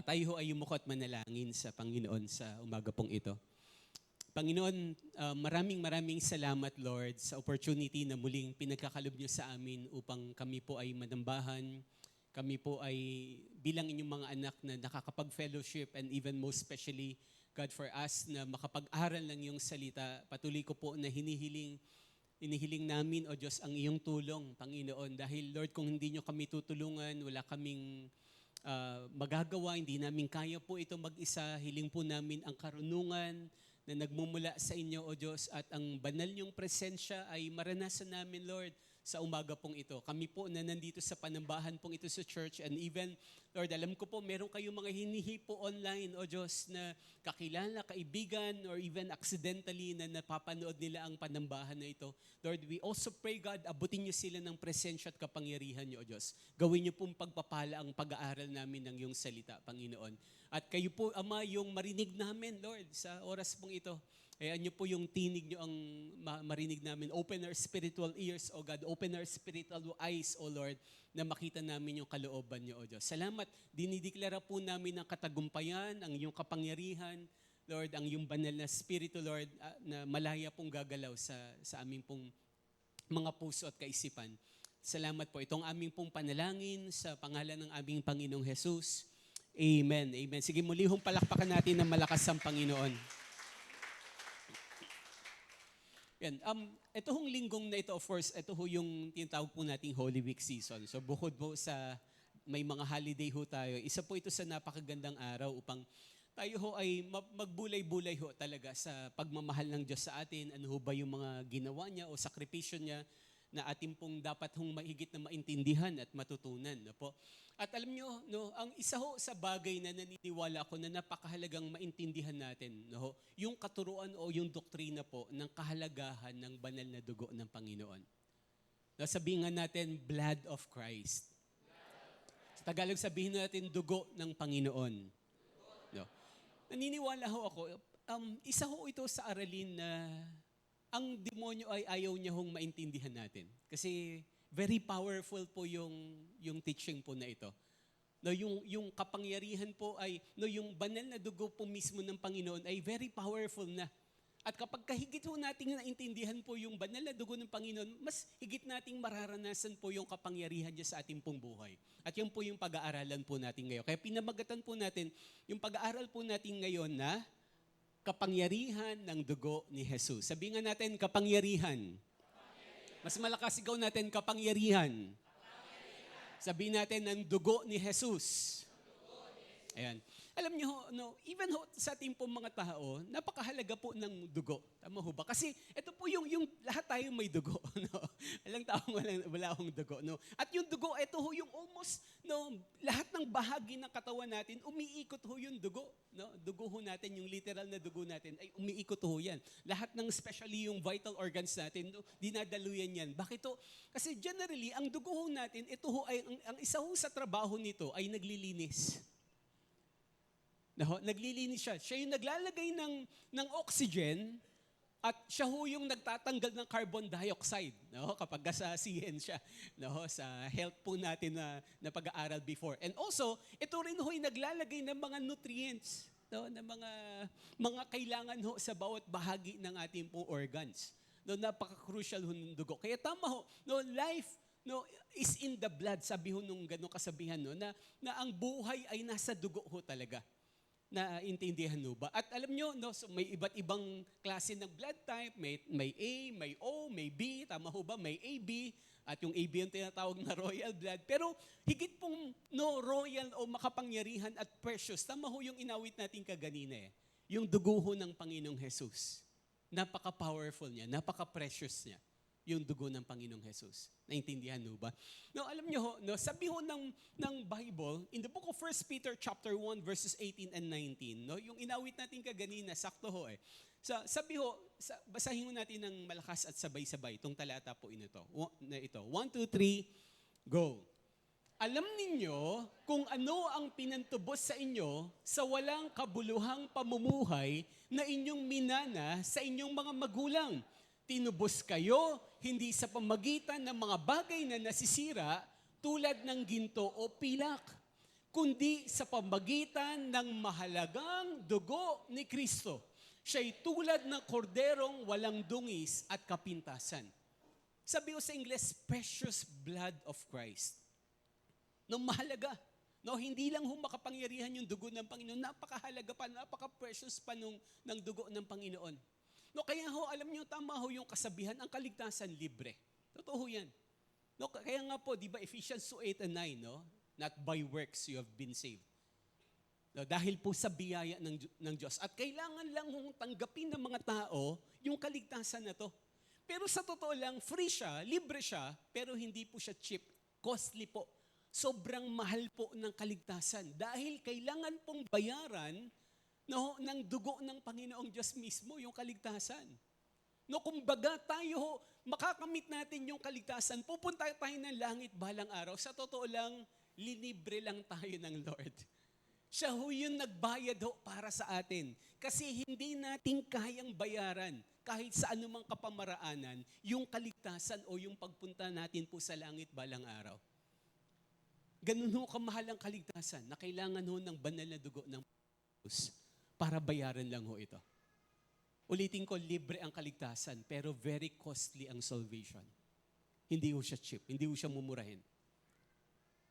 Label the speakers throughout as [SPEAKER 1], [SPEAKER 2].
[SPEAKER 1] Tayo ho ay yumuko at manalangin sa Panginoon sa umaga pong ito. Panginoon, maraming salamat, Lord, sa opportunity na muling pinagkakalob niyo sa amin upang kami po ay manambahan. Kami po ay bilang inyong mga anak na nakakapag-fellowship and even most especially, God, for us na makapag-aral ng iyong salita. Patuloy ko po na hinihiling namin, O Diyos, ang iyong tulong, Panginoon. Dahil, Lord, kung hindi niyo kami tutulungan, wala kaming magagawa, hindi namin kaya po ito mag-isa. Hiling po namin ang karunungan na nagmumula sa inyo, O Diyos, at ang banal niyong presensya ay maranasan namin, Lord, sa umaga pong ito. Kami po na nandito sa panambahan pong ito sa church, and even, Lord, alam ko po, meron kayong mga hinihipo online, O Diyos, na kakilala, kaibigan, or even accidentally na napapanood nila ang panambahan na ito. Lord, we also pray, God, abutin niyo sila ng presensya at kapangyarihan niyo, O Diyos. Gawin niyo pong pagpapala ang pag-aaral namin ng iyong salita, Panginoon. At kayo po, Ama, yung marinig namin, Lord, sa oras pong ito. Hayaan niyo po yung tinig niyo ang marinig namin. Open our spiritual ears, O God. Open our spiritual eyes, O Lord, na makita namin yung kalooban niyo, O Diyos. Salamat. Dinideklara po namin ang katagumpayan, ang iyong kapangyarihan, Lord, ang iyong banal na spirito, Lord, na malaya pong gagalaw sa aming pong mga puso at kaisipan. Salamat po. Itong aming pong panalangin sa pangalan ng aming Panginoong Jesus. Amen. Amen. Sige, muli hong palakpakan natin ng malakas ang Panginoon. Yan. Ito hong linggong na ito, of course, ito ho yung tinatawag po nating Holy Week season. So bukod po sa may mga holiday ho tayo, isa po ito sa napakagandang araw upang tayo ho ay magbulay-bulay ho talaga sa pagmamahal ng Diyos sa atin. Ano ho ba yung mga ginawa niya o sakripisyo niya na atin pong dapat hong mahigit na maintindihan at matutunan. No po? At alam nyo, no, ang isa ho sa bagay na naniniwala ko na napakahalagang maintindihan natin, no, yung katuruan o yung doktrina po ng kahalagahan ng banal na dugo ng Panginoon. No, sabihin nga natin, blood of Christ. Sa Tagalog sabihin natin, dugo ng Panginoon. No. Naniniwala ho ako, isa ho ito sa aralin na ang demonyo ay ayaw niya hong maintindihan natin. Kasi very powerful po yung teaching po na ito. No, yung kapangyarihan po ay, no, yung banal na dugo po mismo ng Panginoon ay very powerful na. At kapag kahigit ho nating naintindihan po yung banal na dugo ng Panginoon, mas higit nating mararanasan po yung kapangyarihan niya sa ating pong buhay. At yan po yung pag-aaralan po natin ngayon. Kaya pinamagatan po natin yung pag-aaral po natin ngayon na kapangyarihan ng dugo ni Jesus. Sabihin nga natin, kapangyarihan. Mas malakas sigaw natin, kapangyarihan. Sabihin natin, ng dugo ni Jesus. Ayan. Alam niyo, no, even sa ating pong mga tao, napakahalaga po ng dugo. Tama ho ba? Kasi ito po yung lahat tayo may dugo. No? Walang taong wala akong dugo. No? At yung dugo, ito ho yung almost, no, lahat ng bahagi ng katawan natin, umiikot ho yung dugo. No? Dugo ho natin, yung literal na dugo natin, ay umiikot ho yan. Lahat ng especially yung vital organs natin, no, dinadaluyan yan. Bakit to? Kasi generally, ang dugo ho natin, ito ho ay, ang isa ho sa trabaho nito ay naglilinis. No, naglilinis siya. Siya yung naglalagay ng oxygen at siya ho yung nagtatanggal ng carbon dioxide, no, kapag sa science, no, sa health po natin na pag-aaral before. And also, ito rin ho yung naglalagay ng mga nutrients, no, ng mga kailangan ho sa bawat bahagi ng ating pong organs. No, napaka-crucial ho ng dugo. Kaya tama ho, no, life, no, is in the blood, sabi ho nung ganong kasabihan, no, na ang buhay ay nasa dugo ho talaga. Na-intindihan mo ba? At alam nyo, no, so may iba't ibang klase ng blood type. May A, may O, may B. Tama ho ba? May AB. At yung AB yung tinatawag na royal blood. Pero higit pong no, royal o makapangyarihan at precious. Tama ho yung inawit natin kaganina eh. Yung dugo ho ng Panginoong Jesus. Napaka-powerful niya. Napaka-precious niya. Yung dugo ng Panginoong Jesus. Naintindihan mo ba? No, alam niyo ho, no, sabi ho ng Bible, in the book of 1 Peter chapter 1 verses 18 and 19, no, yung inawit natin kaganina, sakto ho eh. Sabi ho, basahin ho natin ng malakas at sabay-sabay itong talata po ito. 1, 2, 3, go. Alam ninyo kung ano ang pinantubos sa inyo sa walang kabuluhang pamumuhay na inyong minana sa inyong mga magulang. Tinubos kayo hindi sa pamagitan ng mga bagay na nasisira tulad ng ginto o pilak, kundi sa pamagitan ng mahalagang dugo ni Kristo. Siya'y tulad ng korderong walang dungis at kapintasan. Sabi ko sa Ingles, precious blood of Christ. No, mahalaga. No, hindi lang makapangyarihan yung dugo ng Panginoon, napakahalaga pa, napaka-precious pa ng dugo ng Panginoon. No, kaya alam niyo, tama yung kasabihan, ang kaligtasan libre. Totoo yan. No, kaya nga po, di ba, Ephesians 2:8 and 9, no? Not by works you have been saved. No, dahil po sa biyaya ng Diyos. At kailangan lang tanggapin ng mga tao yung kaligtasan na to. Pero sa totoo lang, free siya, libre siya, pero hindi po siya cheap. Costly po. Sobrang mahal po ng kaligtasan. Dahil kailangan pong bayaran ng dugo ng Panginoong Diyos mismo, yung kaligtasan. No, kumbaga tayo, makakamit natin yung kaligtasan, pupunta tayo ng langit balang araw. Sa totoo lang, linibre lang tayo ng Lord. Siya yung nagbayad para sa atin. Kasi hindi natin kayang bayaran kahit sa anumang kapamaraanan yung kaligtasan o yung pagpunta natin po sa langit balang araw. Ganun kamahal ang kaligtasan na kailangan ng banal na dugo ng Diyos para bayaran lang ito. Ulitin ko, libre ang kaligtasan, pero very costly ang salvation. Hindi siya cheap, hindi siya mumurahin.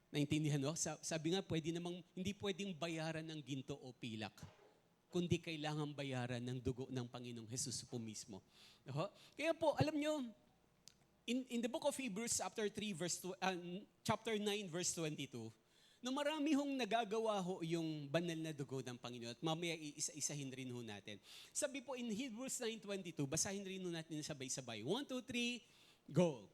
[SPEAKER 1] Naintindihan no? Sabi nga, hindi pwedeng bayaran ng ginto o pilak, kundi kailangan bayaran ng dugo ng Panginoong Jesus po mismo. Kaya po, alam nyo, in the book of Hebrews, chapter 9, verse 22, no, marami nagagawa yung banal na dugo ng Panginoon at mamaya iisa-isahin rin natin. Sabi po in Hebrews 9:22, basahin rin natin sabay-sabay. 1, 2, 3, go.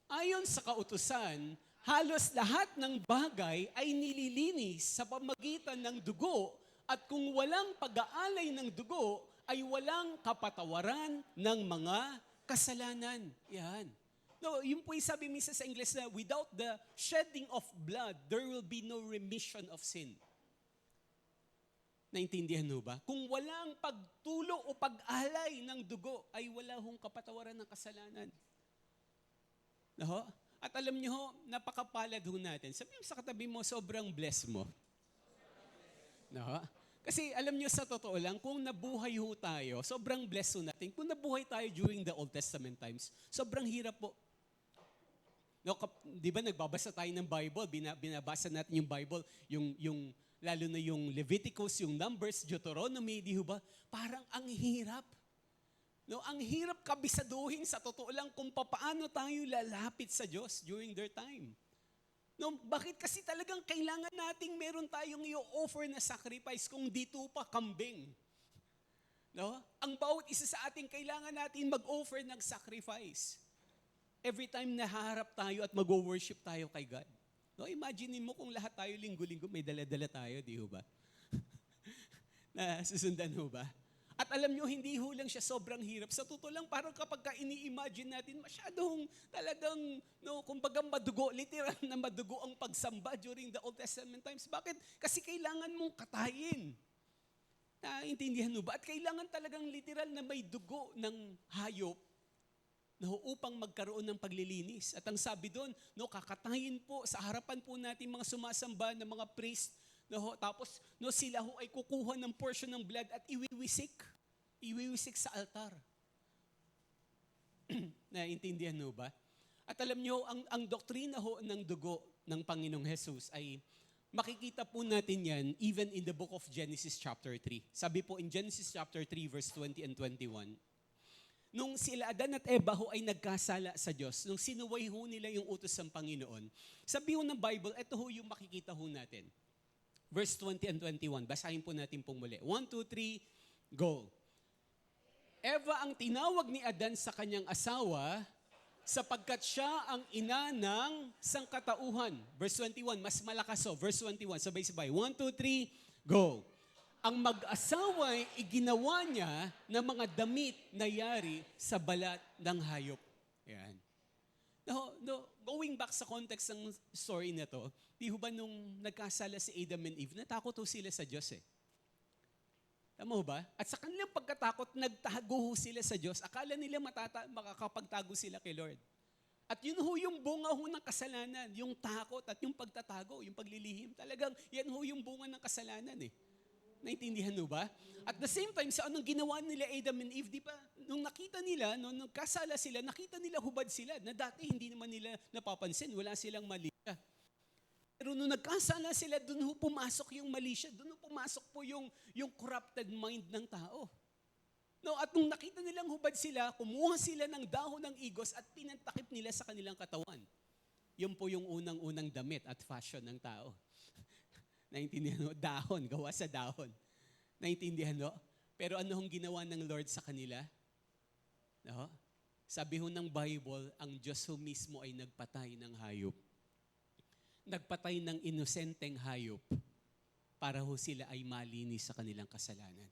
[SPEAKER 1] Ayon sa kautusan, halos lahat ng bagay ay nililinis sa pamagitan ng dugo at kung walang pag-aalay ng dugo, ay walang kapatawaran ng mga kasalanan. Yan. No, yung po yung sabi minsan sa English na without the shedding of blood, there will be no remission of sin. Naintindihan ba? Kung walang pagtulo o pag-alay ng dugo, ay wala kapatawaran ng kasalanan. No? At alam niyo, napakapalad natin. Sabi mo sa katabi mo, sobrang blessed mo. No? Kasi alam niyo sa totoo lang, kung nabuhay tayo, sobrang blessed natin. Kung nabuhay tayo during the Old Testament times, sobrang hirap po. No, di ba nagbabasa tayo ng Bible, binabasa natin yung Bible, lalo na yung Leviticus, yung Numbers, Deuteronomy, di ba? Parang ang hirap. No, ang hirap kabisaduhin sa totoo lang kung paano tayo lalapit sa Diyos during their time. No, bakit kasi talagang kailangan nating meron tayong i-offer na sacrifice kung dito pa kambing. No? Ang bawat isa sa ating kailangan natin mag-offer ng sacrifice. Every time naharap tayo at mag-worship tayo kay God. No, imagine mo kung lahat tayo linggo-linggo may dala-dala tayo, di ba? Na susundan ba? At alam nyo, hindi lang siya sobrang hirap. Sa totoo lang, parang kapag ini-imagine natin, masyadong talagang, kumbaga madugo, literal na madugo ang pagsamba during the Old Testament times. Bakit? Kasi kailangan mong katayin. Naintindihan ba? At kailangan talagang literal na may dugo ng hayop upang magkaroon ng paglilinis. At ang sabi doon, kakatayin po sa harapan po natin mga sumasamba ng mga priest. Tapos sila ay kukuha ng portion ng blood at iwiwisik sa altar. Naintindihan ba? At alam nyo, ang doktrina ng dugo ng Panginoong Jesus ay makikita po natin yan even in the book of Genesis chapter 3. Sabi po in Genesis chapter 3 verse 20 and 21, nung sila Adan at Eva ay nagkasala sa Diyos, nung sinuway nila yung utos ng Panginoon, sabi ng Bible, ito yung makikita natin. Verse 20 and 21, basahin po natin pong muli. 1, 2, 3, go. Eva ang tinawag ni Adan sa kanyang asawa sapagkat siya ang ina ng sangkatauhan. Verse 21, mas malakas Verse 21, sabay-sabay. 1, 2, 3, go. Ang mag-asawa ay iginawa niya ng mga damit na yari sa balat ng hayop. Yan. Going back sa context ng story na to, di ba nung nagkasala si Adam and Eve, natakot sila sa Diyos Tama ba? At sa kanilang pagkatakot, nagtago sila sa Diyos. Akala nila makakapagtago sila kay Lord. At yun ho yung bunga ho ng kasalanan, yung takot at yung pagtatago, yung paglilihim. Talagang yan ho yung bunga ng kasalanan eh. Naintindihan mo ba? At the same time, sa anong ginawa nila Adam and Eve, di ba? Nung nakita nila, nung nagkasala sila, nakita nila hubad sila na dati hindi naman nila napapansin, wala silang mali. Pero nung nagkasala sila, doon ho pumasok yung mali siya, doon ho pumasok po yung corrupted mind ng tao. No, at nung nakita nilang hubad sila, kumuha sila ng dahon ng igos at pinantakip nila sa kanilang katawan. Yun po yung unang-unang damit at fashion ng tao. Naintindihan mo? Dahon, gawa sa dahon. Naintindihan mo? Pero ano hong ginawa ng Lord sa kanila? No? Sabi ho ng Bible, ang Diyos ho mismo ay nagpatay ng hayop. Nagpatay ng inosenteng hayop para ho sila ay malinis sa kanilang kasalanan.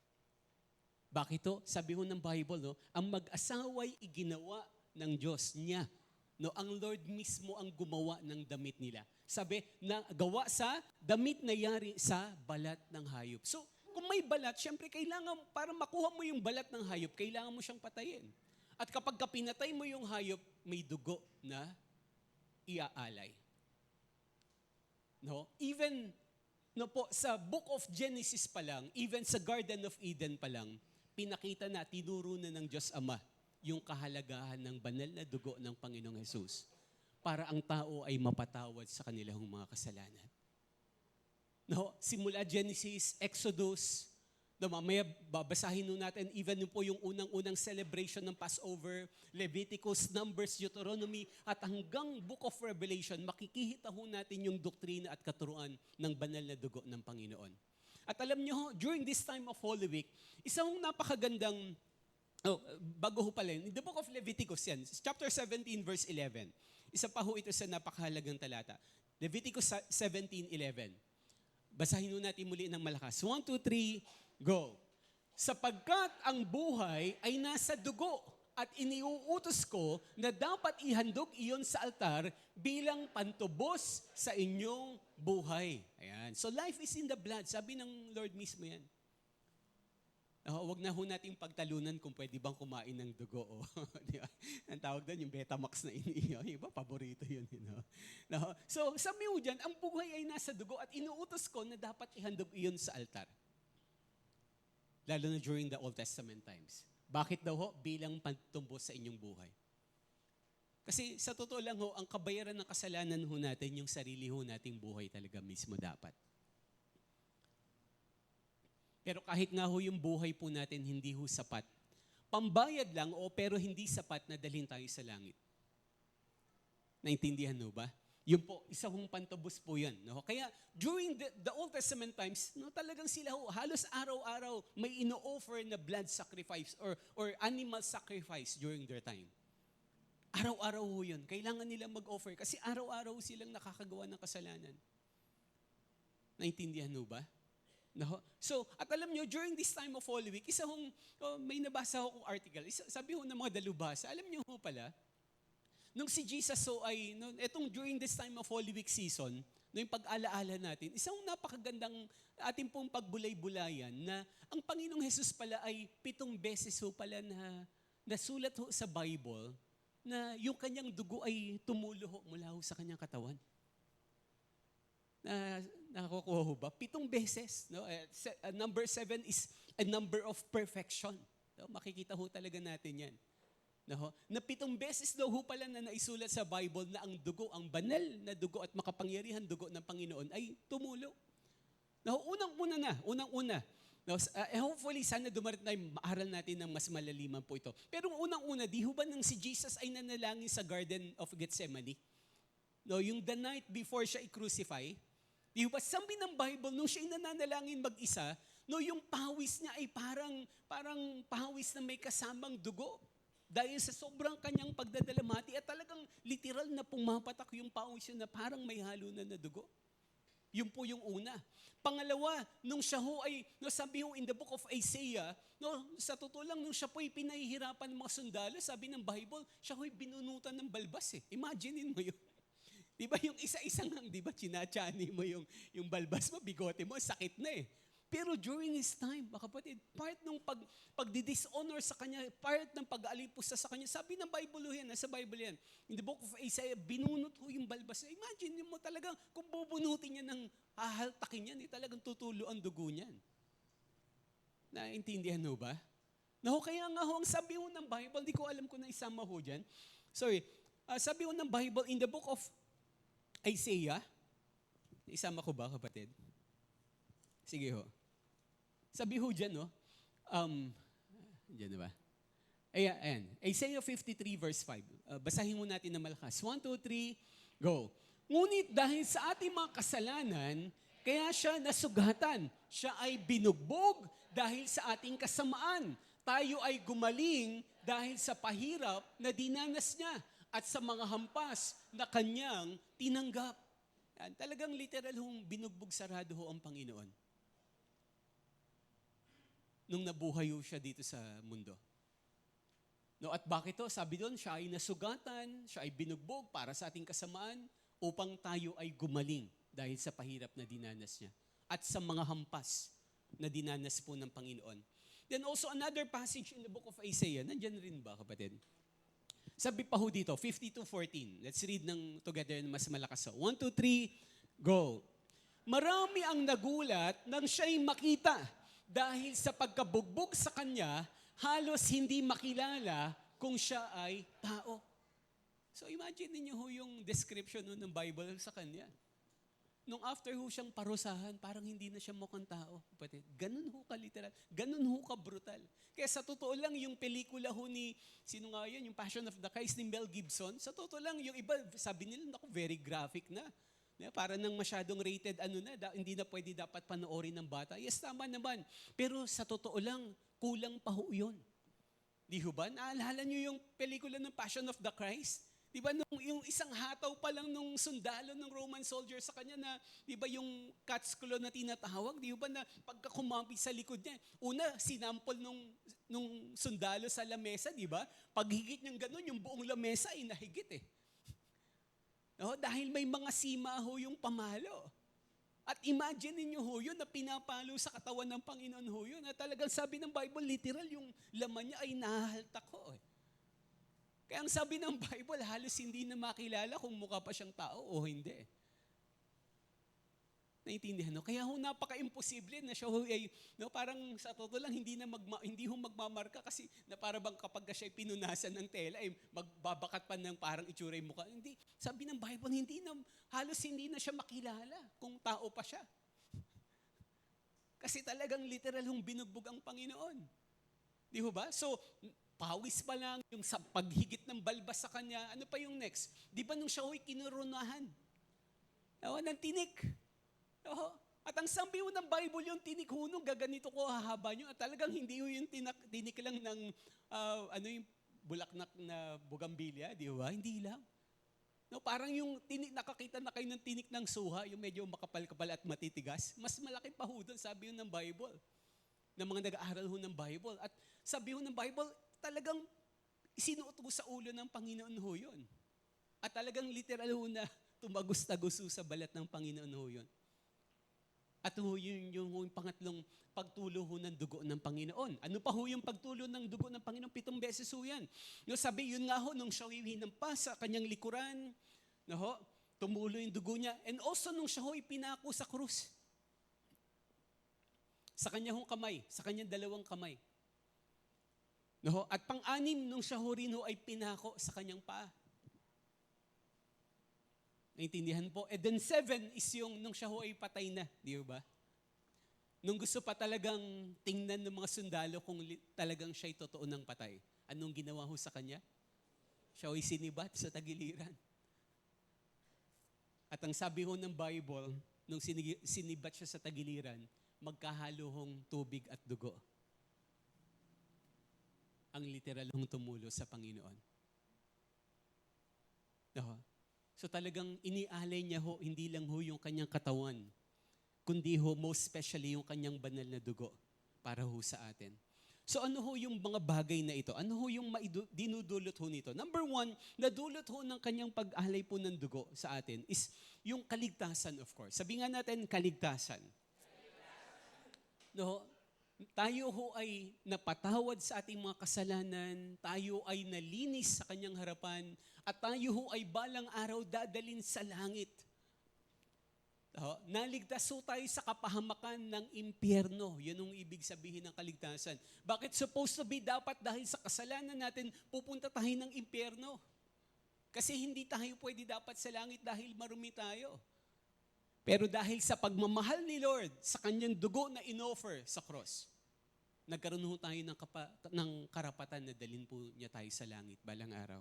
[SPEAKER 1] Bakit to? Sabi ho ng Bible, no, ang mag-asawa'y iginawa ng Diyos niya. No, ang Lord mismo ang gumawa ng damit nila. Sabi, na gawa sa damit na yari sa balat ng hayop. So, kung may balat, syempre kailangan, para makuha mo yung balat ng hayop, kailangan mo siyang patayin. At kapag pinatay mo yung hayop, may dugo na iaalay. No? Even no po, sa Book of Genesis pa lang, even sa Garden of Eden pa lang, pinakita na, tinuro na ng Diyos Ama yung kahalagahan ng banal na dugo ng Panginoong Hesus para ang tao ay mapatawad sa kanilang mga kasalanan. No, simula Genesis, Exodus, no, mamaya babasahin nun natin even po yung unang-unang celebration ng Passover, Leviticus, Numbers, Deuteronomy, at hanggang Book of Revelation, makikita ho natin yung doktrina at katuruan ng banal na dugo ng Panginoon. At alam nyo, during this time of Holy Week, isang napakagandang, bago ho pala, in the book of Leviticus yan, chapter 17, verse 11. Isa pa ho ito sa napakahalagang talata. Leviticus 17:11. Basahin ho natin muli ng malakas. 1, 2, 3, go. Sapagkat ang buhay ay nasa dugo at iniuutos ko na dapat ihandog iyon sa altar bilang pantubos sa inyong buhay. Ayan. So life is in the blood. Sabi ng Lord mismo yan. Huwag na ho nating pagtalunan kung pwede bang kumain ng dugo. Ang tawag doon, yung Betamax na iniiyaw. Yung iba, paborito yun. No? So sabi mo dyan, ang buhay ay nasa dugo at inuutos ko na dapat ihandog iyon sa altar. Lalo na during the Old Testament times. Bakit daw ho? Bilang pagtumbos sa inyong buhay. Kasi sa totoo lang ho, ang kabayaran ng kasalanan ho natin, yung sarili ho nating buhay talaga mismo dapat. Pero kahit nga ho yung buhay po natin hindi ho sapat. Pambayad lang pero hindi sapat na dalhin tayo sa langit. Naintindihan ho ba? Yun po, isa hong pantubos po yan. No? Kaya during the Old Testament times, no, talagang sila ho, halos araw-araw may ino-offer na blood sacrifice or animal sacrifice during their time. Araw-araw ho yun. Kailangan nilang mag-offer kasi araw-araw silang nakakagawa ng kasalanan. Naintindihan ho ba? No? So, at alam nyo, during this time of Holy Week, may nabasa akong article, sabi ho ng mga dalubhasa, alam nyo ho pala, nung si Jesus etong during this time of Holy Week season, yung pag-alaala natin, isang napakagandang ating pong pagbulay-bulayan na ang Panginoong Hesus pala ay 7 beses ho pala na nasulat ho sa Bible na yung kanyang dugo ay tumulo ho mula ho sa kanyang katawan. Nakakuha ho ba? 7 beses. No? Number 7 is a number of perfection. No? Makikita ho talaga natin yan. No? Na 7 beses daw ho pala na naisulat sa Bible na ang dugo, ang banal na dugo at makapangyarihan dugo ng Panginoon ay tumulo. No? Unang-una. No? Hopefully, sana dumarit na maaral natin ng mas malaliman po ito. Pero unang-una, di ho ba nang si Jesus ay nanalangin sa Garden of Gethsemane? No? Yung the night before siya i-crucify, di ba, sabi ng Bible, nung siya'y nananalangin mag-isa, no, yung pawis niya ay parang pawis na may kasamang dugo. Dahil sa sobrang kanyang pagdadalamati at talagang literal na pumapatak yung pawis niya na parang may halunan na dugo. Yun po yung una. Pangalawa, nung siya ho ay, no, sabi ho in the book of Isaiah, no, sa totoo lang, nung siya po ay pinahihirapan ng mga sundalo, sabi ng Bible, siya ho ay binunutan ng balbas eh. Imaginein mo yun. Di ba yung isa-isa lang, di ba, chinatsani mo yung balbas mo, bigote mo, sakit na eh. Pero during his time, mga kapatid, part ng pagdi-dishonor sa kanya, part ng pag-aalipusta sa kanya, sabi ng Bible yan, nasa Bible yan. In the book of Isaiah, binunot ho yung balbas. Imagine mo talagang, kung bubunutin niya ng hahaltakin yan, talagang tutulo ang dugo niyan. Naintindihan ho ba? Kaya nga ho, ang sabi ho ng Bible, di ko alam kung naisama ho dyan. Sorry, sabi ho ng Bible, in the book of Isaiah, isama ko ba, kapatid? Sige ho. Sabi ho dyan, no? Dyan na ba? Ayan. Isaiah 53 verse 5. Basahin mo natin na malakas. 1, 2, 3, go. Ngunit dahil sa ating mga kasalanan, kaya siya nasugatan. Siya ay binugbog dahil sa ating kasamaan. Tayo ay gumaling dahil sa pahirap na dinanas niya at sa mga hampas na kanyang tinanggap. Yan, talagang literal hong binugbog sarado ho ang Panginoon. Nung nabuhay ho siya dito sa mundo. No, at bakit to? Sabi doon, siya ay nasugatan, siya ay binugbog para sa ating kasamaan upang tayo ay gumaling dahil sa pahirap na dinanas niya at sa mga hampas na dinanas po ng Panginoon. Then also another passage in the book of Isaiah, nandyan rin ba, kapatid? Sabi pa ho dito, 52:14. Let's read ng together na mas malakas. 1, 2, 3, go. Marami ang nagulat nang siya'y makita. Dahil sa pagkabugbog sa kanya, halos hindi makilala kung siya ay tao. So imagine niyo ho yung description ng Bible sa kanya. Nung after ho siyang parusahan, parang hindi na siya mukhang tao. Ganun ho ka-literal, ganun ho ka-brutal. Kaya sa totoo lang, yung pelikula ho ni, sino nga yun, yung Passion of the Christ ni Mel Gibson, sa totoo lang, yung iba, sabi nila, naku, very graphic na. Para nang masyadong rated, hindi na pwede dapat panoorin ng bata. Yes, tama naman. Pero sa totoo lang, kulang pa ho yun. Di ho ba? Naalala nyo yung pelikula ng Passion of the Christ? Di ba, yung isang hataw pa lang nung sundalo ng Roman soldier sa kanya na, di ba, yung cat's claw na tinatawag, di ba, na pagka kumampi sa likod niya, una, sinampol nung sundalo sa lamesa, di ba? Paghigit niyang ganun, yung buong lamesa ay nahigit eh. No, dahil may mga sima ho yung pamalo. At imagine niyo ho yun na pinapalo sa katawan ng Panginoon ho yun. Na talagang sabi ng Bible, literal yung laman niya ay nahahaltak ho. Kaya ang sabi ng Bible, halos hindi na makilala kung mukha pa siyang tao o hindi. Naintindihan, no? Kaya ho napaka-imposible na siya ho ay, no, parang sa totoo lang hindi ho magmamarka kasi na para bang kapag siya ay pinunasan ng tela ay magbabakat pa ng parang itsura yung mukha. Hindi, sabi ng Bible, halos hindi na siya makilala kung tao pa siya. Kasi talagang literal hong binugbog ang Panginoon. Di ho ba? So, pawis pa lang, yung sa paghigit ng balbas sa kanya, ano pa yung next? Di ba nung siya ho'y kinurunahan? Ng tinik. At ang sabi ho ng Bible, yung tinik ho nung gaganito ko hahaba nyo. At talagang hindi ho yung tinik lang ng yung bulaklak na bugambilya, di ba? Hindi lang. No, parang yung tinik, nakakita na kayo ng tinik ng suha, yung medyo makapal-kapal at matitigas. Mas malaki pa ho doon, sabi ho ng Bible. Ng mga nag-aaral ho ng Bible. At sabi ho ng Bible, talagang isinuot ho sa ulo ng Panginoon ho yun. At talagang literal ho na tumagos-tagos ho sa balat ng Panginoon ho yun. At yun yung pangatlong pagtulo ho ng dugo ng Panginoon. Ano pa ho yung pagtulo ng dugo ng Panginoon? 7 beses ho yan. No, sabi, yun nga ho, nung siya hinampas sa kanyang likuran, no, tumulo yung dugo niya. And also nung siya ho pinako sa krus. Sa kanyang kamay, sa kanyang 2 kamay. No, at pang-anim nung siya ho rin ho ay pinako sa kanyang paa. Naintindihan po? And then 7 is yung nung siya ho ay patay na, di ba? Nung gusto pa talagang tingnan ng mga sundalo kung talagang siya'y totoo ng patay. Anong ginawa ho sa kanya? Siya ho'y sinibat sa tagiliran. At ang sabi ho ng Bible, nung sinibat siya sa tagiliran, magkahalo hong tubig at dugo. Ang literal hong tumulo sa Panginoon. No? So talagang inialay niya ho, hindi lang ho yung kanyang katawan, kundi ho most especially yung kanyang banal na dugo para ho sa atin. So ano ho yung mga bagay na ito? Ano ho yung dinudulot ho nito? Number 1, nadulot ho ng kanyang pag-alay po ng dugo sa atin is yung kaligtasan, of course. Sabi nga natin, kaligtasan. No, tayo ho ay napatawad sa ating mga kasalanan, tayo ay nalinis sa kanyang harapan, at tayo ho ay balang araw dadalin sa langit. Naligtas ho tayo sa kapahamakan ng impyerno. Yun ang ibig sabihin ng kaligtasan. Bakit supposed to be dapat dahil sa kasalanan natin, pupunta tayo ng impyerno? Kasi hindi tayo pwede dapat sa langit dahil marumi tayo. Pero dahil sa pagmamahal ni Lord, sa kanyang dugo na inoffer sa cross, nagkaroon ho tayo ng karapatan na dalhin po niya tayo sa langit balang araw.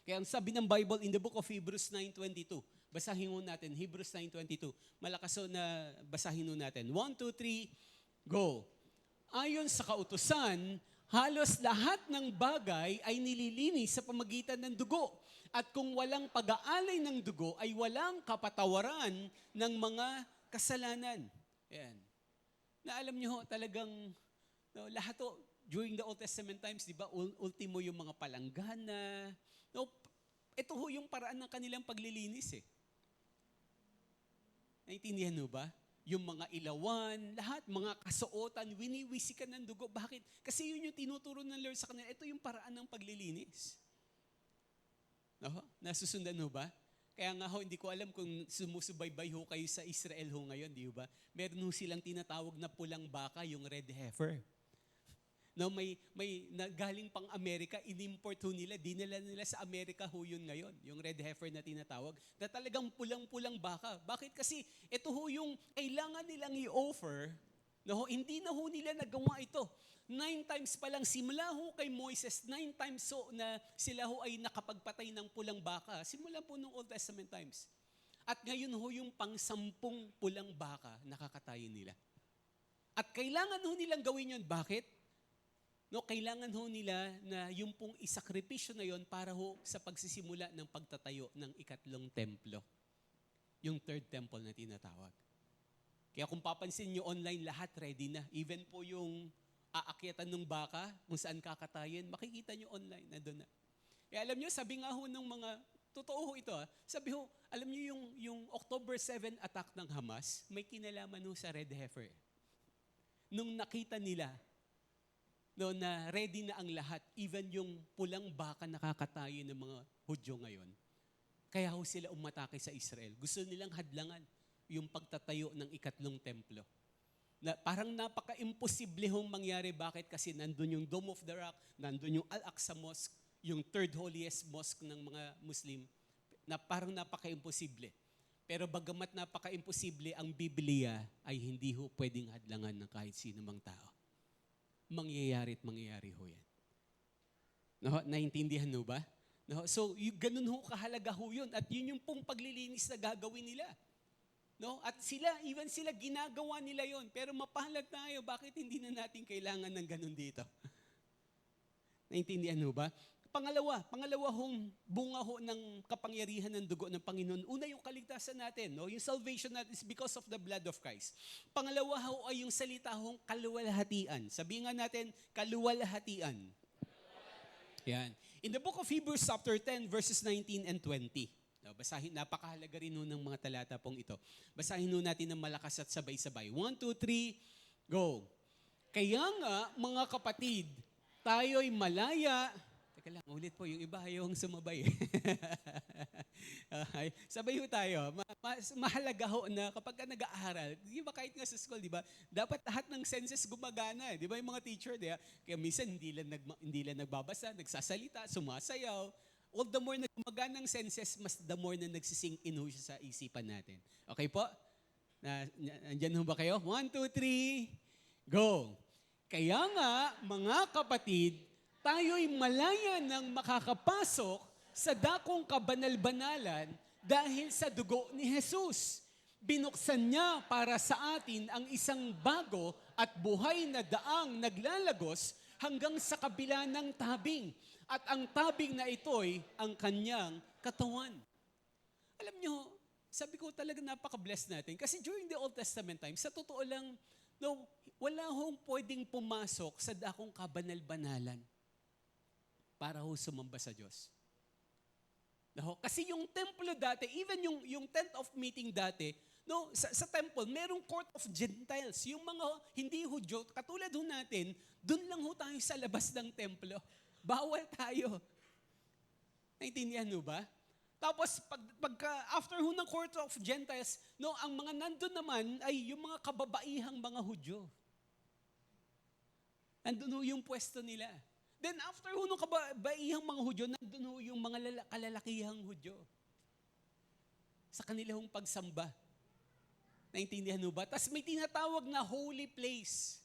[SPEAKER 1] Kaya ang sabi ng Bible in the book of Hebrews 9:22, basahin mo natin, Hebrews 9:22. Malakas ho na basahin ho natin. 1, 2, 3, go. Ayon sa kautusan, halos lahat ng bagay ay nililinis sa pamagitan ng dugo. At kung walang pag-aalay ng dugo, ay walang kapatawaran ng mga kasalanan. Ayan. Na alam niyo ho, talagang lahat ho, during the Old Testament times, di ba, ultimo yung mga palanggana. Ito ho yung paraan ng kanilang paglilinis eh. Naintindihan mo ba? Yung mga ilawan, lahat, mga kasuotan, winiwisikan ng dugo. Bakit? Kasi yun yung tinuturo ng Lord sa kanila. Ito yung paraan ng paglilinis. Nasusundan ho ba? Kaya nga ho, hindi ko alam kung sumusubaybay ho kayo sa Israel ho ngayon, di ba? Meron ho silang tinatawag na pulang baka, yung red heifer. May galing pang Amerika, inimport ho nila, dinala nila sa Amerika ho yun ngayon, yung red heifer na tinatawag, na talagang pulang-pulang baka. Bakit? Kasi ito ho yung kailangan nilang i-offer, hindi na ho nila nagawa ito. 9 times pa lang, simula ho kay Moises, 9 times so na sila ho ay nakapagpatay ng pulang baka. Simula po nung Old Testament times. At ngayon ho yung pang-10 pulang baka nakakatayin nila. At kailangan ho nilang gawin yun. Bakit? Kailangan ho nila na yung pong isakripisyo na yon para ho sa pagsisimula ng pagtatayo ng ikatlong templo. Yung third temple na tinatawag. Kaya kung papansin nyo online, lahat ready na. Even po yung aakyatan ng baka, kung saan kakatayin, makikita nyo online, nandun na. Kaya alam nyo, sabi nga ho ng mga, totoo ho ito, sabi ho, alam nyo yung October 7 attack ng Hamas, may kinalaman ho sa red heifer. Nung nakita nila, na ready na ang lahat, even yung pulang baka nakakatayin ng mga Hudyo ngayon, kaya ho sila umatake sa Israel. Gusto nilang hadlangan yung pagtatayo ng ikatlong templo. Parang napaka-imposible hong mangyari. Bakit? Kasi nandun yung Dome of the Rock, nandun yung Al-Aqsa Mosque, yung third holiest mosque ng mga Muslim, na parang napaka-imposible. Pero bagamat napaka-imposible, ang Biblia ay hindi ho pwedeng hadlangan ng kahit sino mang tao. Mangyayari at mangyayari ho yan. Naintindihan ho ba? So, ganun ho kahalaga ho yun. At yun yung pong paglilinis na gagawin nila. At even sila ginagawa nila yon. Pero mapahalag tayo, bakit hindi na natin kailangan ng ganun dito? Naintindihan ho ba? Pangalawa hong bunga ho ng kapangyarihan ng dugo ng Panginoon. Una yung kaligtasan natin, yung salvation natin is because of the blood of Christ. Pangalawa ho ay yung salita hong kaluwalhatian. Sabihin nga natin, kaluwalhatian. Yan. In the book of Hebrews chapter 10 verses 19 and 20. Basahin, napakahalaga rin ng mga talata pong ito. Basahin natin ng malakas at sabay-sabay. 1, 2, 3, go. Kaya nga, mga kapatid, tayo'y malaya. Teka lang, ulit po, yung iba yung sumabay. Okay. Sabay ho tayo. Mahalaga ho na kapag ka nag-aaral, di ba kahit nga sa school, di ba, dapat lahat ng senses gumagana. Di ba yung mga teacher, di ba? Kaya minsan hindi lang nagbabasa, nagsasalita, sumasayaw. All the more na gumagana ng senses, mas the more na nagsisink in ho siya sa isipan natin. Okay po? Nandyan ho ba kayo? 1, 2, 3, go! Kaya nga, mga kapatid, tayo'y malaya nang makakapasok sa dakong kabanal-banalan dahil sa dugo ni Jesus. Binuksan niya para sa atin ang isang bago at buhay na daang naglalagos hanggang sa kabila ng tabing. At ang tabing na ito'y ang kanyang katawan. Alam nyo, sabi ko talaga napaka-blessed natin. Kasi during the Old Testament time, sa totoo lang, wala hong pwedeng pumasok sa dakong kabanal-banalan para ho sumamba sa Diyos. Kasi yung templo dati, even yung tent of meeting dati, No, sa temple, merong court of Gentiles. Yung mga hindi Hudyo, katulad ho natin, dun lang ho tayo sa labas ng templo. Bawal tayo. Naintindihan ho ba? Tapos, after ho ng court of Gentiles, no, ang mga nandun naman ay yung mga kababaihang mga Hudyo. Nandun ho yung pwesto nila. Then after ho ng kababaihang mga Hudyo, nandun ho yung mga kalalakihang Hudyo. Sa kanilang pagsamba. Naintindihan ho ba? Tapos may tinatawag na holy place.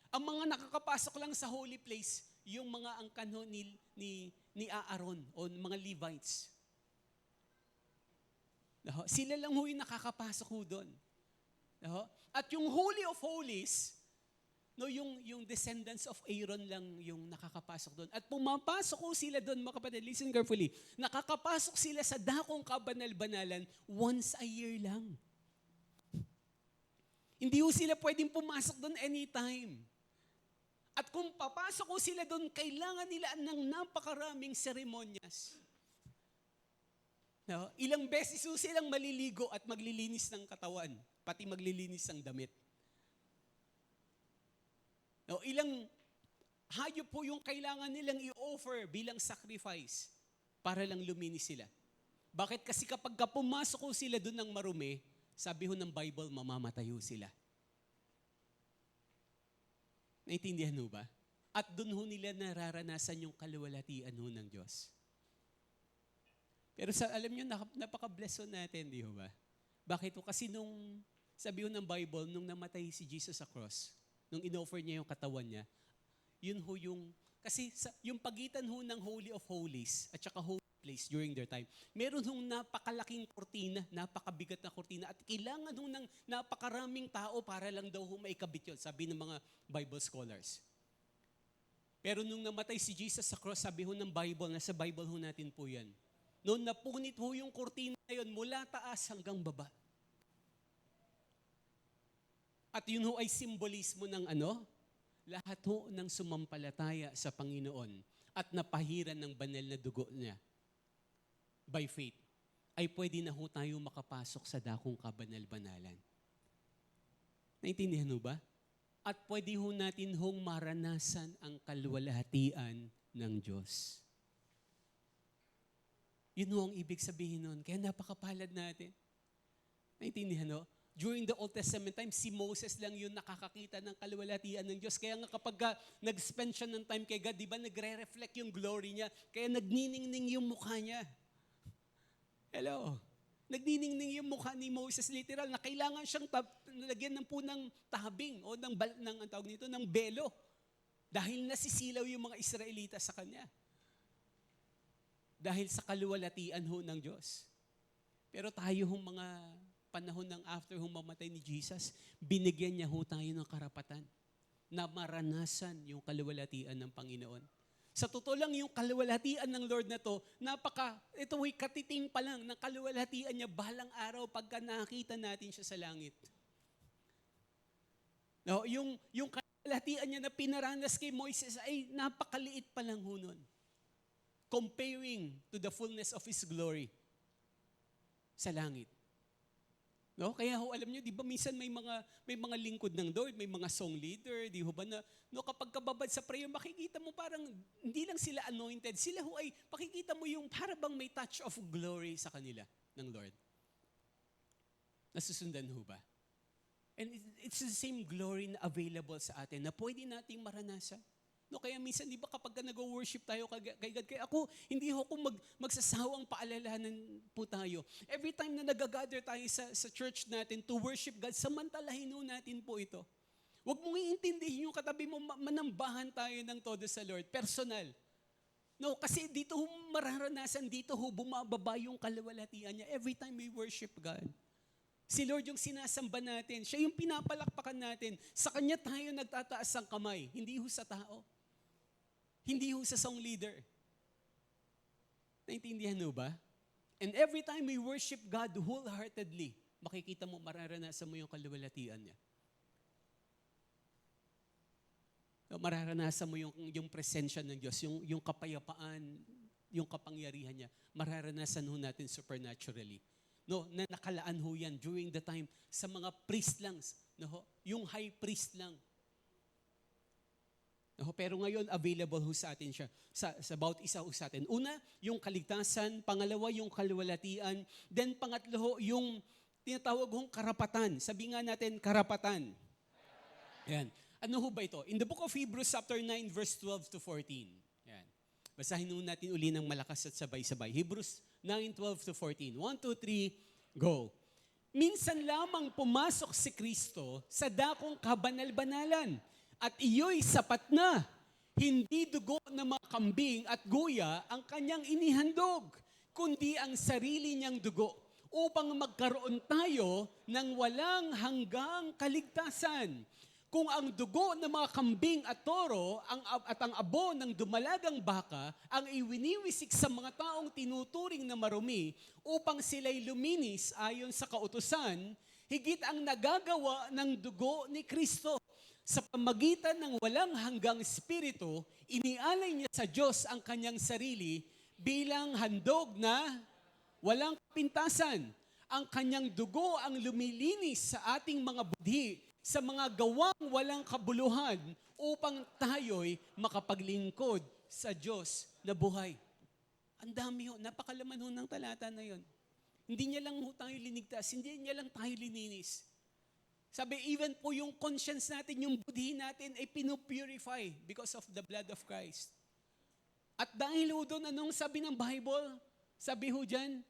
[SPEAKER 1] Ang mga nakakapasok lang sa holy place, yung mga angkan ho ni Aaron o mga Levites. Sila lang ho yung nakakapasok ho doon. At yung Holy of Holies, no, yung descendants of Aaron lang yung nakakapasok doon. At pumapasok ho sila doon, mga kapatid, listen carefully, nakakapasok sila sa dakong kabanal-banalan once a year lang. Hindi ho sila pwedeng pumasok doon anytime. At kung papasok ho sila doon, kailangan nila ng napakaraming seremonyas. No? Ilang beses ho silang maliligo at maglilinis ng katawan, pati maglilinis ng damit. No? Ilang hayop po yung kailangan nilang i-offer bilang sacrifice para lang luminis sila. Bakit? Kasi kapag pumasok ho sila doon ng marumi, sabi ho ng Bible, mamamatay ho sila. Naintindihan ho ba? At doon ho nila nararanasan yung kaluwalhatian ho ng Diyos. Pero alam nyo, napaka-bless ho natin, di ho ba? Bakit ho? Kasi sabi ho ng Bible, nung namatay si Jesus sa cross, nung in-offer niya yung katawan niya, yun ho kasi yung pagitan ho ng Holy of Holies at saka Holy Place during their time, meron hong napakalaking kortina, napakabigat na kortina, at kailangan ho ng napakaraming tao para lang daw ho maikabit yun, sabi ng mga Bible scholars. Pero nung namatay si Jesus sa cross, sabi ho ng Bible, nasa Bible ho natin po yan, noon napunit ho yung kortina na yun mula taas hanggang baba. At yun ho ay simbolismo ng lahat ho ng sumampalataya sa Panginoon at napahiran ng banal na dugo niya by faith, ay pwede na ho tayo makapasok sa dakong kabanal-banalan. Naintindihan ho ba? At pwede ho natin hong maranasan ang kaluwalhatian ng Diyos. Yun ho ang ibig sabihin nun. Kaya napakapalad natin. Naintindihan ho? During the Old Testament time, si Moses lang yun nakakakita ng kaluwalhatian ng Diyos. Kaya nga kapag nag-spend siya ng time kay God, di ba nagre-reflect yung glory niya? Kaya nagniningning yung mukha niya. Hello? Nagniningning yung mukha ni Moses literal na kailangan siyang lagyan ng punang tabing o ng tawag nito, ng belo. Dahil nasisilaw yung mga Israelita sa kanya. Dahil sa kaluwalhatian ho ng Diyos. Pero tayo hong mga panahon ng after mamatay ni Jesus, binigyan niya ho tayo ng karapatan na maranasan yung kaluwalhatian ng Panginoon. Sa totoo lang, yung kaluwalhatian ng Lord na to, ito ay katiting pa lang ng kaluwalhatian niya balang araw pagka nakita natin siya sa langit. No, yung kaluwalhatian niya na pinaranas kay Moises ay napakaliit pa lang ho nun. Comparing to the fullness of His glory sa langit. No? Kaya ho, alam nyo, di ba minsan may mga lingkod ng Lord, may mga song leader, di ho ba na, no, kapag kababad sa prayer, makikita mo parang, hindi lang sila anointed, sila ho ay, pakikita mo yung para bang may touch of glory sa kanila ng Lord. Nasusundan ho ba? And it's the same glory na available sa atin na pwede nating maranasan. No, kaya minsan, di ba kapag nag-worship tayo kay God, kaya ako, hindi ako magsasawang paalalahanan po tayo. Every time na nag-gather tayo sa church natin to worship God, samantalahin ho natin po ito. Huwag mong iintindihin yung katabi mo, manambahan tayo ng todo sa Lord, personal. No, kasi dito ho mararanasan, dito ho bumababa yung kaluwalhatian niya every time we worship God. Si Lord yung sinasamba natin, siya yung pinapalakpakan natin. Sa Kanya tayo nagtataas ng kamay, hindi ho sa tao. Hindi ho sa song leader. Naintindihan ho ba? And every time we worship God wholeheartedly, makikita mo, mararanasan mo yung kaluwalhatian niya. Mararanasan mo yung presensya ng Diyos, yung kapayapaan, yung kapangyarihan niya. Mararanasan ho natin supernaturally. no, na nakalaan ho yan during the time sa mga priest lang, no, ho, yung high priest lang. No, pero ngayon available ho sa atin siya sa bawat isa ho sa atin. Una, yung kaligtasan, pangalawa yung kaluwalhatian, then pangatlo ho yung tinatawag hong karapatan. Sabi nga natin karapatan. Yan. Ano ho ba ito? In the book of Hebrews chapter 9 verse 12 to 14. Yan. Basahin ho natin uli ng malakas at sabay-sabay. Hebrews 9:12 to 14. 1, 2, 3, go. Minsan lamang pumasok si Kristo sa dakong kabanal-banalan at iyo'y sapat na. Hindi dugo ng mga kambing at guya ang kanyang inihandog, kundi ang sarili niyang dugo upang magkaroon tayo ng walang hanggang kaligtasan. Kung ang dugo ng mga kambing at toro at ang abo ng dumalagang baka ang iwiniwisik sa mga taong tinuturing na marumi upang sila'y luminis ayon sa kautusan, higit ang nagagawa ng dugo ni Kristo. Sa pamagitan ng walang hanggang espiritu, inialay niya sa Diyos ang kanyang sarili bilang handog na walang kapintasan. Ang kanyang dugo ang lumilinis sa ating mga budhi, sa mga gawang walang kabuluhan upang tayo'y makapaglingkod sa Diyos na buhay. Ang dami ho, napakalaman ho ng talata na yon. Hindi niya lang ho tayo linigtas, hindi niya lang tayo lininis. Sabi, even po yung conscience natin, yung budhi natin ay pinupurify because of the blood of Christ. At dahil ho doon, anong sabi ng Bible? Sabi ho dyan,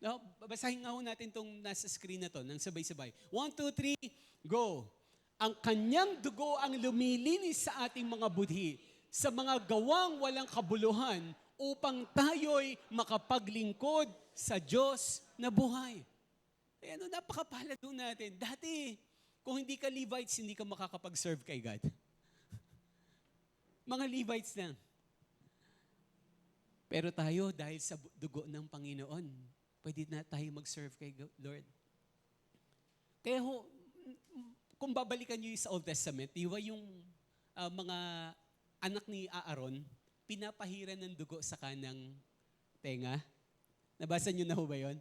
[SPEAKER 1] no, basahin nga ho natin itong nasa screen na to, ng sabay-sabay. 1, 2, 3, go. Ang kanyang dugo ang lumilinis sa ating mga budhi, sa mga gawang walang kabuluhan, upang tayo'y makapaglingkod sa Diyos na buhay. Kaya ano, napakapalad ho natin. Dati, kung hindi ka Levites, hindi ka makakapag-serve kay God. Mga Levites lang. Pero tayo, dahil sa dugo ng Panginoon, pwede na tayo mag-serve kay Lord. Kaya ho, kung babalikan nyo sa Old Testament, di ba yung mga anak ni Aaron, pinapahiran ng dugo sa kanang tenga? Nabasa nyo na ho ba yun?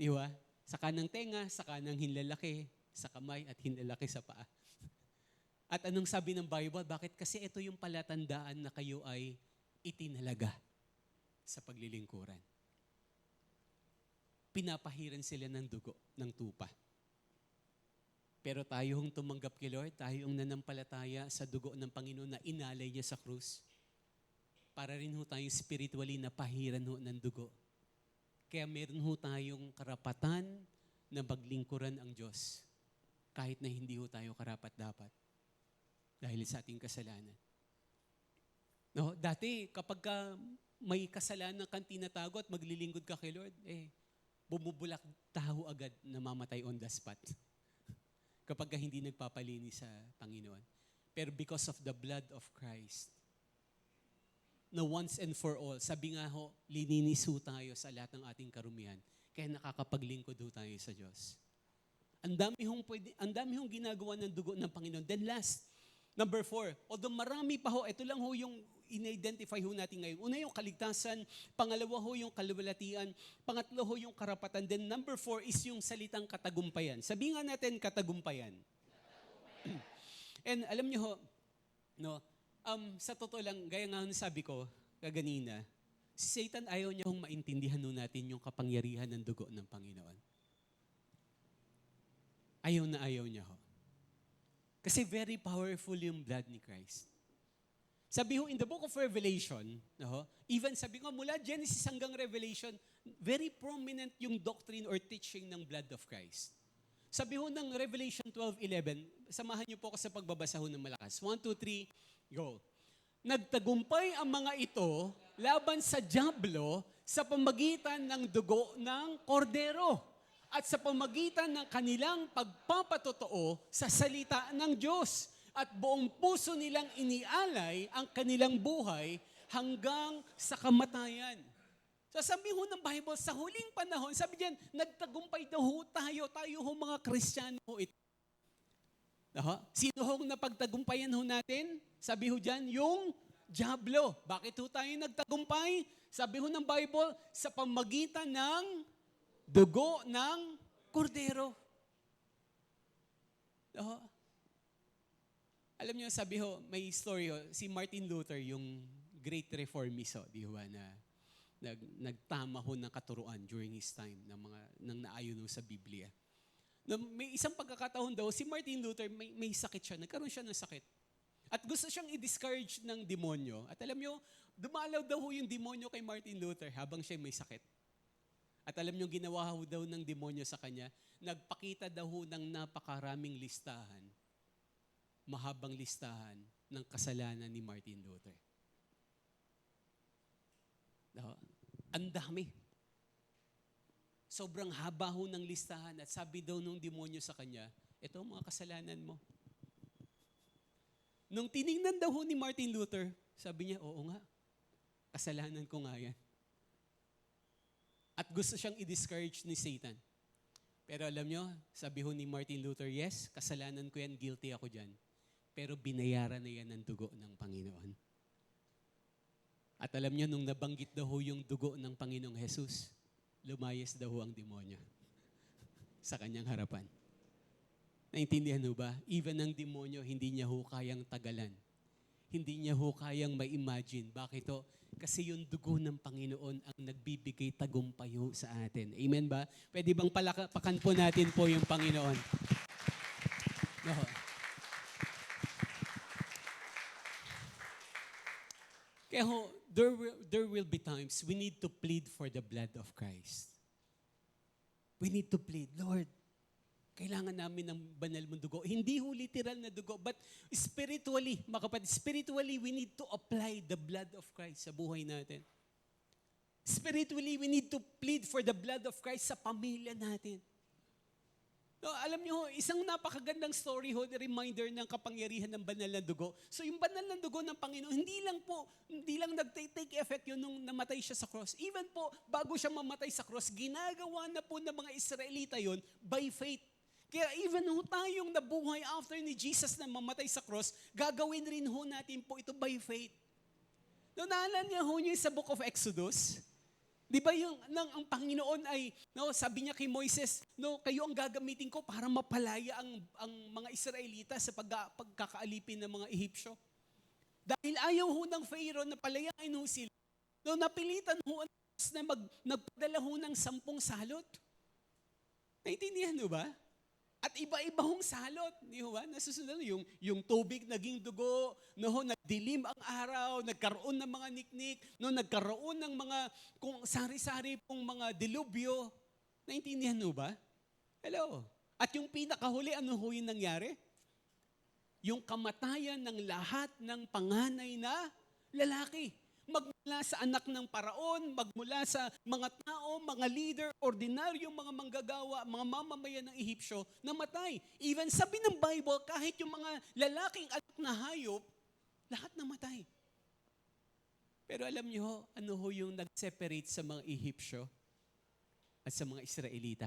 [SPEAKER 1] Di ba? Sa kanang tenga, sa kanang hinlalaki, sa kamay at hinlalaki sa paa. At anong sabi ng Bible? Bakit? Kasi ito yung palatandaan na kayo ay itinalaga sa paglilingkuran. Pinapahiran sila ng dugo, ng tupa. Pero tayo hong tumanggap kay Lord, tayo yung nanampalataya sa dugo ng Panginoon na inalay niya sa krus, para rin ho tayong spiritually na pahiran ho ng dugo. Kaya meron ho tayong karapatan na maglingkuran ang Diyos, kahit na hindi ho tayo karapat-dapat dahil sa ating kasalanan. No, dati kapag may kasalanan kang tinatago at maglilingkod ka kay Lord, bumubulak taho agad, namamatay on the spot. Kapag hindi nagpapalinis sa Panginoon. Pero because of the blood of Christ, na once and for all, sabi nga ho, lininis ho tayo sa lahat ng ating karumihan. Kaya nakakapaglingkod ho tayo sa Diyos. Ang dami hong ginagawa ng dugo ng Panginoon. Then last, number 4, although marami pa ho, ito lang ho yung in-identify ho natin ngayon. Una yung kaligtasan, pangalawa ho yung kaluwalhatian, pangatlo ho yung karapatan, then number 4 is yung salitang katagumpayan. Sabi nga natin katagumpayan. And alam niyo ho, no, sa totoo lang, gaya nga sabi ko kaganina, si Satan ayaw niya hong maintindihan ho natin yung kapangyarihan ng dugo ng Panginoon. Ayaw niya ho. Kasi very powerful yung blood ni Christ. Sabi ho, in the book of Revelation, even sabi ko, mula Genesis hanggang Revelation, very prominent yung doctrine or teaching ng blood of Christ. Sabi ho ng Revelation 12:11, samahan niyo po ako sa pagbabasa ho ng malakas. 1, 2, 3, go. Nagtagumpay ang mga ito laban sa dyablo sa pamagitan ng dugo ng kordero at sa pamagitan ng kanilang pagpapatotoo sa salita ng Diyos. At buong puso nilang inialay ang kanilang buhay hanggang sa kamatayan. So sabi ho ng Bible, sa huling panahon, sabi diyan, nagtagumpay daw ho tayo ho mga Kristiyano ho ito. Sino hong napagtagumpayan ho natin? Sabi ho diyan, yung dyablo. Bakit ho tayo nagtagumpay? Sabi ho ng Bible, sa pamagitan ng Dugo ng kordero. Oh. Alam niyo, sabi ho, may story ho, si Martin Luther, yung great reformist ho, di ba, na nagtama ho ng katuruan during his time ng naayon ho sa Biblia. No, may isang pagkakataon daw, si Martin Luther, may sakit siya, nagkaroon siya ng sakit. At gusto siyang i-discourage ng demonyo. At alam niyo, dumalaw daw ho yung demonyo kay Martin Luther habang siya may sakit. At alam niyo, ginawa ho daw ng demonyo sa kanya, nagpakita daw ho ng napakaraming listahan, mahabang listahan ng kasalanan ni Martin Luther. Ang dami. Sobrang haba ho ng listahan at sabi daw nung demonyo sa kanya, ito mga kasalanan mo. Nung tiningnan daw ho ni Martin Luther, sabi niya, oo nga, kasalanan ko nga yan. At gusto siyang i-discourage ni Satan. Pero alam niyo, sabi ho ni Martin Luther, yes, kasalanan ko yan, guilty ako dyan. Pero binayaran na yan ng dugo ng Panginoon. At alam niyo, nung nabanggit daw ho yung dugo ng Panginoong Jesus, lumayas daw ho ang demonyo sa kanyang harapan. Naintindihan ho ba? Even ang demonyo, hindi niya ho kayang tagalan. Hindi niya ho kayang ma-imagine. Bakit ho? Kasi yung dugo ng Panginoon ang nagbibigay tagumpay ho sa atin. Amen ba? Pwede bang palakpakan po natin po yung Panginoon? No. Kaya ho, there will be times we need to plead for the blood of Christ. We need to plead, Lord, kailangan namin ng banal mong dugo. Hindi ho literal na dugo, but spiritually, mga kapatid, spiritually, we need to apply the blood of Christ sa buhay natin. Spiritually, we need to plead for the blood of Christ sa pamilya natin. No, alam niyo, isang napakagandang story ho, the reminder ng kapangyarihan ng banal na dugo. So yung banal na dugo ng Panginoon, hindi lang nag-take effect yun nung namatay siya sa cross. Even po, bago siya mamatay sa cross, ginagawa na po ng mga Israelita yun by faith. Kaya even ho tayong nabuhay after ni Jesus na mamatay sa cross, gagawin rin ho natin po ito by faith. No, naalala niyo ho niyo sa Book of Exodus? Di ba ang Panginoon ay, no, sabi niya kay Moises, no, kayo ang gagamitin ko para mapalaya ang mga Israelita sa pagkakaalipin ng mga Ehipsyo. Dahil ayaw ho ng Pharaoh na palayain ho sila, no, napilitan ho na nagpadala ho ng 10 salot. Naintindihan ho ba? At iba-iba hong salot, di ba? Nasusunod yung tubig naging dugo, no, nagdilim ang araw, nagkaroon ng mga niknik, no, nagkaroon ng mga kung sari-sari pong mga dilubyo. Naintindihan mo ba? Hello. At yung pinakahuli, ano ho yung nangyari? Yung kamatayan ng lahat ng panganay na lalaki. Magmula sa anak ng paraon, magmula sa mga tao, mga leader, ordinaryong mga manggagawa, mga mamamayan ng Ehipsyo, namatay. Even sabi ng Bible, kahit yung mga lalaking anak na hayop, lahat namatay. Pero alam niyo, ano ho yung nag-separate sa mga Ehipsyo at sa mga Israelita?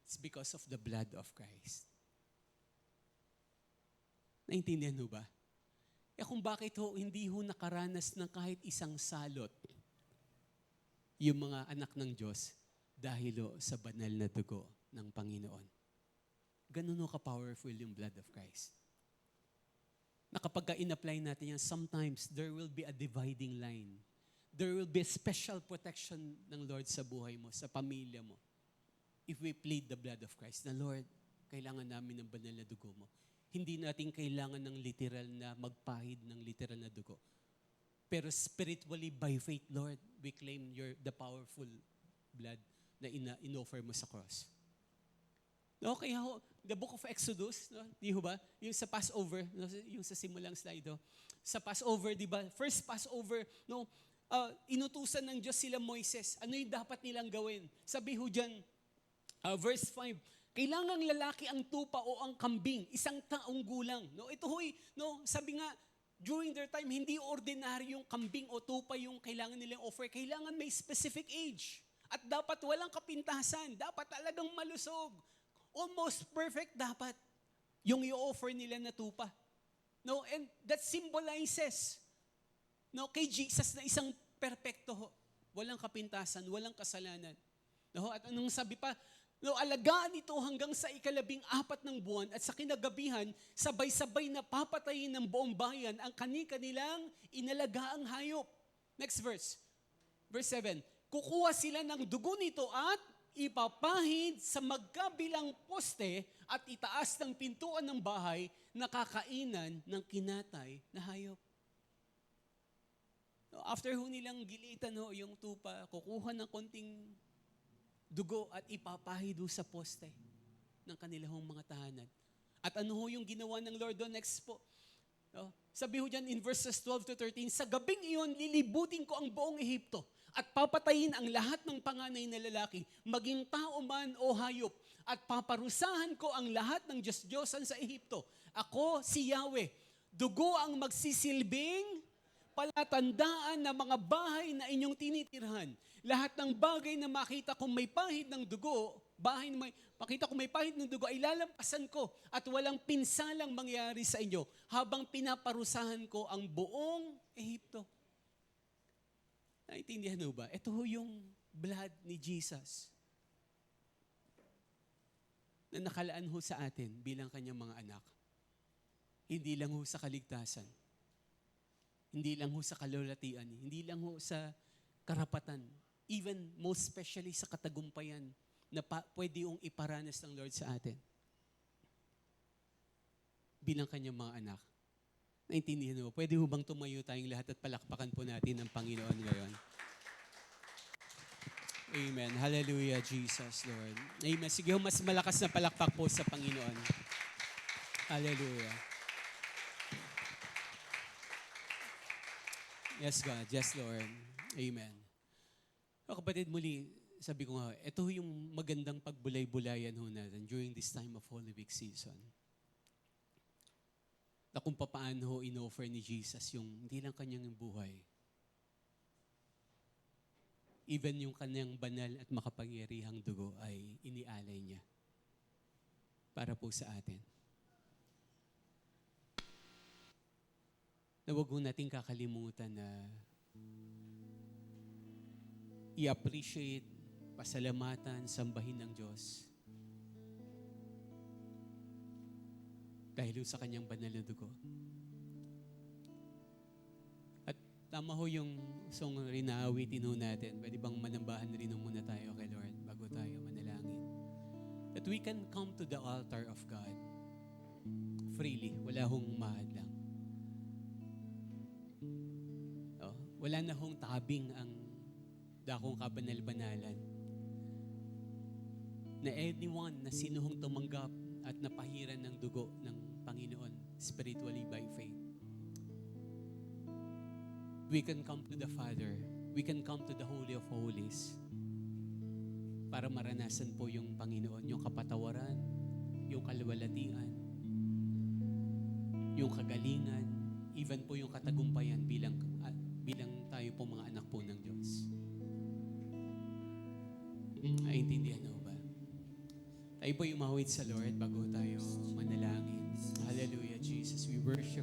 [SPEAKER 1] It's because of the blood of Christ. Naintindihan ho ba? Kung bakit ho, hindi ho nakaranas ng kahit isang salot yung mga anak ng Diyos dahil ho sa banal na dugo ng Panginoon. Ganun ho ka-powerful yung blood of Christ. Na kapag in-apply natin yan, sometimes there will be a dividing line. There will be a special protection ng Lord sa buhay mo, sa pamilya mo. If we plead the blood of Christ, na Lord, kailangan namin ng banal na dugo mo. Hindi natin kailangan ng literal na magpahid ng literal na dugo. Pero spiritually, by faith, Lord, we claim the powerful blood na in-offer mo sa cross. No, kaya ho, the book of Exodus, no, di ho ba? Yung sa Passover, no, yung sa simulang slide, no, sa Passover, di ba? First Passover, no, inutusan ng Diyos sila Moises. Ano yung dapat nilang gawin? Sabi ho dyan, verse 5, kailangang lalaki ang tupa o ang kambing, 1 taong gulang. No, ito hoy, no, sabi nga, during their time, hindi ordinaryong kambing o tupa yung kailangan nilang offer. Kailangan may specific age. At dapat walang kapintasan. Dapat talagang malusog. Almost perfect dapat yung i-offer nila na tupa. No, and that symbolizes, no, kay Jesus na isang perpekto ho. Walang kapintasan, walang kasalanan. No, at anong sabi pa? No, alagaan ito hanggang sa 14 ng buwan at sa kinagabihan, sabay-sabay na papatayin ng buong bayan ang kanilang inalagaang hayop. Next verse. Verse 7. Kukuha sila ng dugo nito at ipapahid sa magkabilang poste at itaas ng pintuan ng bahay na kakainan ng kinatay na hayop. No, after nilang gilitan yung tupa, kukuha ng konting dugo at ipapahido sa poste ng kanilang mga tahanan. At ano yung ginawa ng Lord doon? Next po. No? Sabi ho dyan in verses 12 to 13, sa gabing iyon, lilibutin ko ang buong Ehipto at papatayin ang lahat ng panganay na lalaki, maging tao man o hayop, at paparusahan ko ang lahat ng Diyos-Diyosan sa Ehipto. Ako, si Yahweh, dugo ang magsisilbing palatandaan ng mga bahay na inyong tinitirhan. Lahat ng bagay na makita kong may pahid ng dugo, makita kong may pahid ng dugo, ay lalampasan ko at walang pinsalang mangyari sa inyo habang pinaparusahan ko ang buong Ehipto. Naintindihan mo ba? Ito yung blood ni Jesus na nakalaan ho sa atin bilang kanyang mga anak. Hindi lang ho sa kaligtasan. Hindi lang ho sa kalulatian. Hindi lang ho sa karapatan. Even most especially sa katagumpayan na pwede yung iparanas ng Lord sa atin. Bilang kanyang mga anak. Naintindihan mo, pwede ho bang tumayo tayong lahat at palakpakan po natin ang Panginoon ngayon? Amen. Hallelujah, Jesus, Lord. Amen. Sige ho, mas malakas na palakpak po sa Panginoon. Hallelujah. Yes, God. Yes, Lord. Amen. O kapatid, muli, sabi ko nga, ito yung magandang pagbulay-bulayan ho natin during this time of Holy Week season. Na kung paano ho in-offer ni Jesus yung hindi lang kanyang buhay, even yung kanyang banal at makapangyarihang dugo ay inialay niya para po sa atin. Na huwag ho natin kakalimutan na i-appreciate, pasalamatan, sambahin ng Diyos dahil sa kanyang banal na dugo. At tama ho yung song rin na awitin ho natin. Pwede bang manambahan rin muna tayo kay Lord bago tayo manalangin? That we can come to the altar of God freely. Wala hong mahadlang. Wala na hong tabing ang dakong kabanal-banalan. Na anyone na sinuhong tumanggap at napahiran ng dugo ng Panginoon spiritually by faith. We can come to the Father. We can come to the Holy of Holies para maranasan po yung Panginoon, yung kapatawaran, yung kaluwalhatian, yung kagalingan, even po yung katagumpayan bilang tayo po mga anak po ng Diyos. Naintindihan mo ba? Tayo po yung mahawid sa Lord bago tayo manalangin. Hallelujah, Jesus. We worship